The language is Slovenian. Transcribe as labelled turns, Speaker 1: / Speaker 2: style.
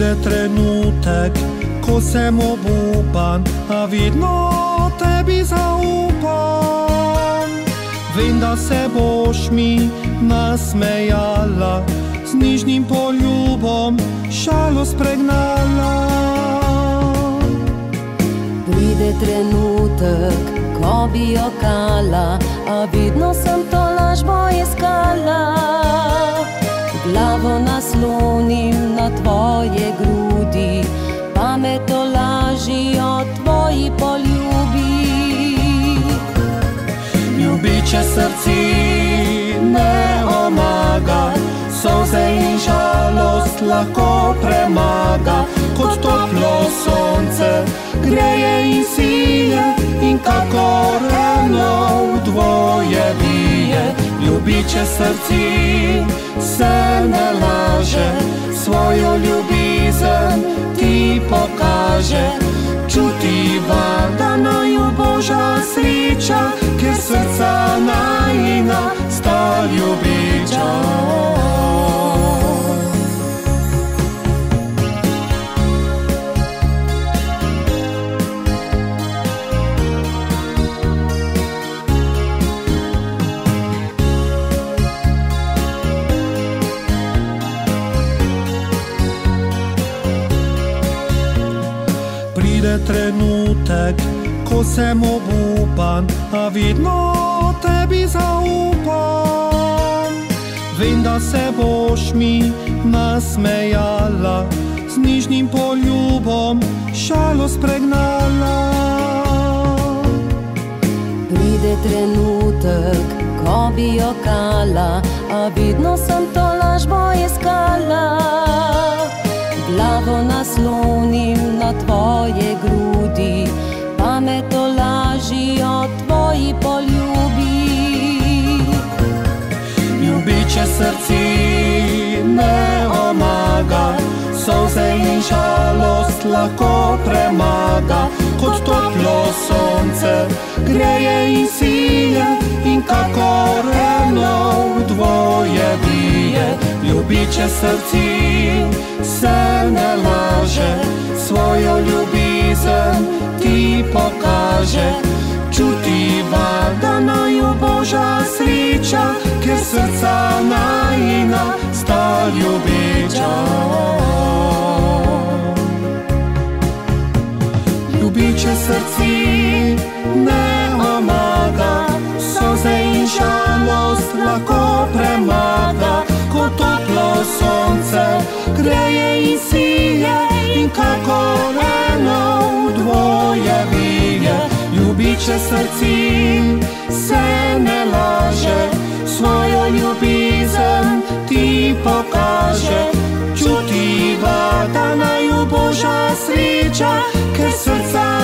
Speaker 1: Pride trenutek, ko sem obupan, a vedno tebi zaupam. Vem, da se boš mi nasmejala, z nižnim poljubom šalost pregnala.
Speaker 2: Pride trenutek, ko bi jokala, a vedno sem to lažbo iskala. Glavo naslonim na tvoje grudi, pamet lažijo tvoji poljubi.
Speaker 1: Ljubiče srci ne omaga, solze in žalost lahko premaga. Kot toplo sonce greje in sije, in kakor eno v dvoje bije. Ljubiče srci se ne laže, svojo ljubezen ti pokaže. Čutiva, da naju Božja sreča, ker srca najina sta ljubeča. Pride trenutek, ko sem obupan, a vedno tebi zaupam. Vem, da se boš mi nasmejala, z nižnim poljubom šalost pregnala.
Speaker 2: Pride trenutek, ko bi jokala, a vedno sem to lažbo iskala. Glavo naslonim na tvoje grudi, pamet lažijo tvoji poljubi.
Speaker 1: Ljubiče srci ne omaga, solze in žalost lahko premaga. Kot toplo sonce greje in sije, in kakor eno v dvoje bije. Ljubiče srci se ne laže, svojo ljubezen ti pokaže. Čutiva, da naju Božja sreča, ker srca najina sta ljubeča. Ljubiče srci ne omaga, solze in žalost lahko premaga. Kot toplo sonce greje in sije, in kakor eno v dvoje bije. Ljubiče srci se ne laže, svojo ljubezen ti pokaže. Čutiva, da naju Božja sreča, ker srca